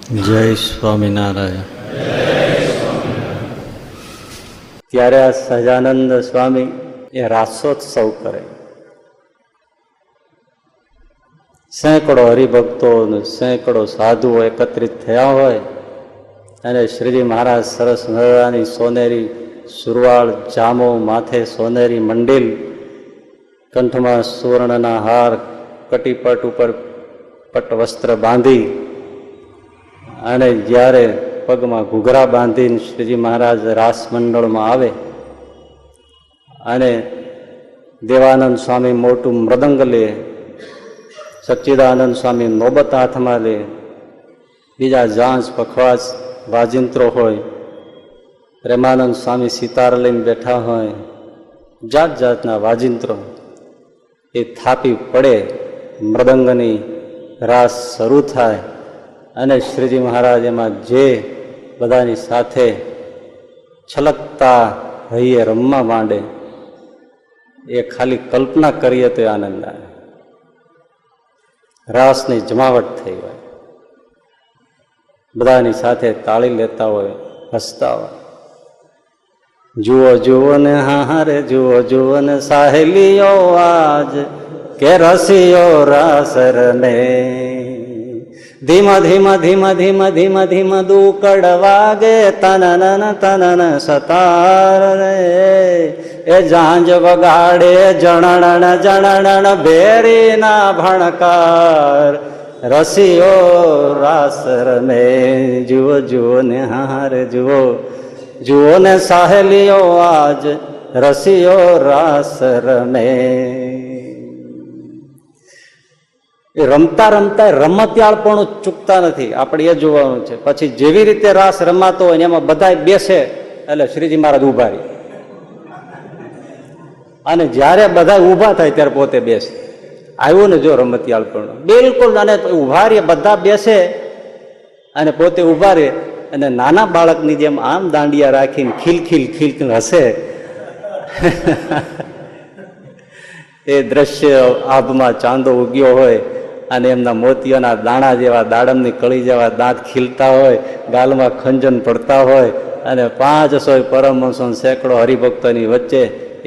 જય સ્વામિનારાયણ. ત્યારે આ સહજાનંદ સ્વામી એ રાસોત્સવ કરે. સેંકડો હરિભક્તો સેંકડો સાધુઓ એકત્રિત થયા હોય અને શ્રીજી મહારાજ સરસ મજાની સોનેરી સુરવાળ, જામો, માથે સોનેરી મંડિલ, કંઠમાં સુવર્ણના હાર, કટીપટ ઉપર પટ વસ્ત્ર બાંધી અને જ્યારે પગમાં ઘૂઘરા બાંધીને શ્રીજી મહારાજ રાસ મંડળમાં આવે અને દેવાનંદ સ્વામી મોટું મૃદંગ લે, સચ્ચિદાનંદ સ્વામી નોબત હાથમાં લે, બીજા ઝાંઝ, પખવાજ, વાજિંત્રો હોય, પ્રેમાનંદ સ્વામી સિતાર લઈને બેઠા હોય, જાત જાતના વાજિંત્રો એ થાપી પડે, મૃદંગની રાસ શરૂ થાય અને શ્રીજી મહારાજ એમાં જે બધાની સાથે છલકતા હૈયે રમવા માંડે એ ખાલી કલ્પના કરીએ તો આનંદ આવે. રાસની જમાવટ થઈ હોય, બધાની સાથે તાળી લેતા હોય, હસતા હોય. જુઓ જુઓ ને હારે જુઓ જુઓ ને સાહેલીઓ આજ કે રસીઓ રાસ રમે, ધીમા ધીમા ધીમા ધીમા ધીમા ધીમા દુકડ વાગે તનન તનન સતાર રે, એ ઝાંઝ વગાડે જણણ જણણ ભેરી ના ભણકાર, રસીઓ રાસ રમે. જુઓ જુઓ ને હારે જુઓ જુઓ ને સાહેલીઓ આજ રસીઓ રાસ રમે. એ રમતા રમતા રમતિયાળ પણ ચૂકતા નથી, આપણે એ જોવાનું છે. પછી જેવી રીતે રાસ રમાતો હોય એમાં બધા બેસે એટલે શ્રીજી મહારાજ ઉભા રહે અને જ્યારે બધા ઉભા થાય ત્યારે પોતે બેસે. આવ્યું ને જો રમતિયાળ પણ બિલકુલ. અને ઉભા રહે, બધા બેસે અને પોતે ઉભા રહે અને નાના બાળકની જેમ આમ દાંડિયા રાખીને ખીલખીલ ખીલખીલ હસે. એ દ્રશ્ય આભમાં ચાંદો ઉગ્યો હોય અને એમના મોતિયાના દાણા જેવા, દાડમની કળી જેવા દાંત ખીલતા હોય, ગાલમાં ખંજન પડતા હોય અને 500 પરમહંસો સેંકડો હરિભક્તોની વચ્ચે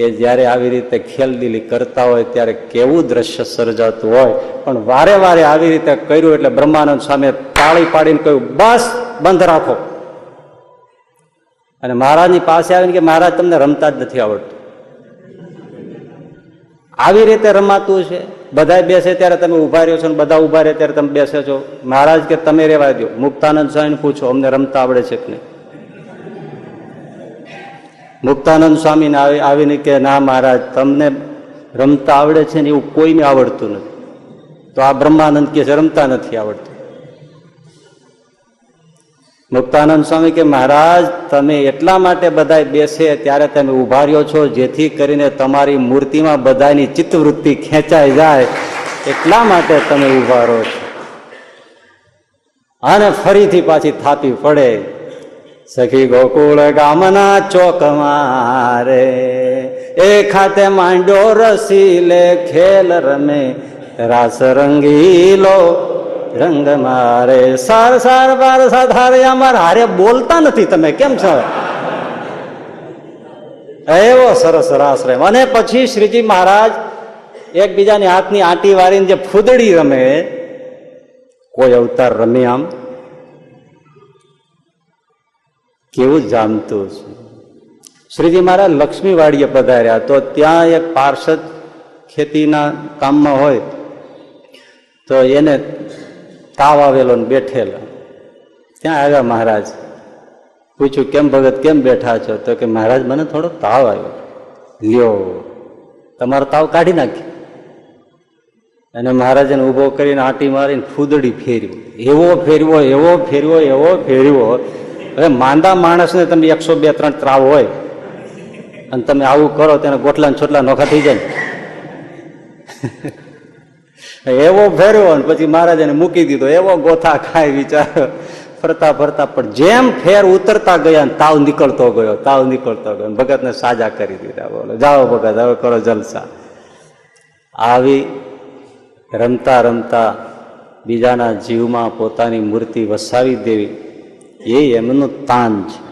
એ જ્યારે આવી રીતે ખેલદિલી કરતા હોય ત્યારે કેવું દ્રશ્ય સર્જાતું હોય. પણ વારે વારે આવી રીતે કર્યું એટલે બ્રહ્માનંદ સ્વામીએ તાળી પાડીને કહ્યું, બસ બંધ રાખો. અને મહારાજની પાસે આવીને કે મહારાજ તમને રમતા જ નથી આવડતું. આવી રીતે રમાતું છે. બધા બેસે ત્યારે તમે ઉભા રહ્યો છો, બધા ઉભા રહે ત્યારે તમે બેસે છો. મહારાજ કે તમે રેવા દો. મુક્તાનંદ સ્વામીને પૂછો અમને રમતા આવડે છે કે નહીં. મુક્તાનંદ સ્વામીને આવીને કે ના મહારાજ તમને રમતા આવડે છે ને એવું કોઈને આવડતું નથી. તો આ બ્રહ્માનંદ કે છે રમતા નથી આવડતું. મુક્તાનંદ સ્વામી કે મહારાજ તમે એટલા માટે બધા બેસે ત્યારે તમે ઉભા રહ્યો છો જેથી કરીને તમારી મૂર્તિમાં બધાની ચિત્તવૃત્તિ ખેંચાઈ જાય, એટલા માટે તમે ઉભા રહો છો. અને ફરીથી પાછી થાપી પડે. સખી ગોકુળ ગામના ચોકમાં રે એ ખાતે માંડ્યો રસી લે, ખેલ રમે રાસ રંગીલો રંગ મારે. સાર સાર બાર સાધારે અમારા હારે બોલતા નથી, તમે કેમ છો? એવો સરસ રાસ રમે. અને પછી શ્રીજી મહારાજ એકબીજાની હાથની આંટી વાળીને જે ફૂદડી રમે, કોઈ અવતાર રમે આમ કેવું જામતું છે. શ્રીજી મહારાજ લક્ષ્મીવાડીએ પધાર્યા તો ત્યાં એક પાર્ષદ ખેતીના કામમાં હોય તો એને તાવ આવેલો ને બેઠેલો. ત્યાં આવ્યા મહારાજ. પૂછ્યું કેમ ભગત કેમ બેઠા છો? તો કે મહારાજ મને થોડો તાવ આવ્યો. લ્યો તમારો તાવ કાઢી નાખી. અને મહારાજને ઉભો કરીને આંટી મારીને ફૂદડી ફેર્યો. એવો ફેરવો એવો ફેરવો એવો ફેરવો. હવે માંદા માણસને તમે 102-3 ત્રાવ હોય અને તમે આવું કરો તેને ગોટલા છોટલા નોખા થઈ જાય. એવો ફેરવો ને પછી મહારાજને મૂકી દીધો. એવો ગોથા ખાય વિચારો ફરતા ફરતા. પણ જેમ ફેર ઉતરતા ગયા તાવ નીકળતો ગયો, તાવ નીકળતો ગયો. ભગતને સાજા કરી દીધા. બોલો જાઓ ભગત હવે કરો જલસા. આવી રમતા રમતા બીજાના જીવમાં પોતાની મૂર્તિ વસાવી દેવી એ એમનું તાન છે.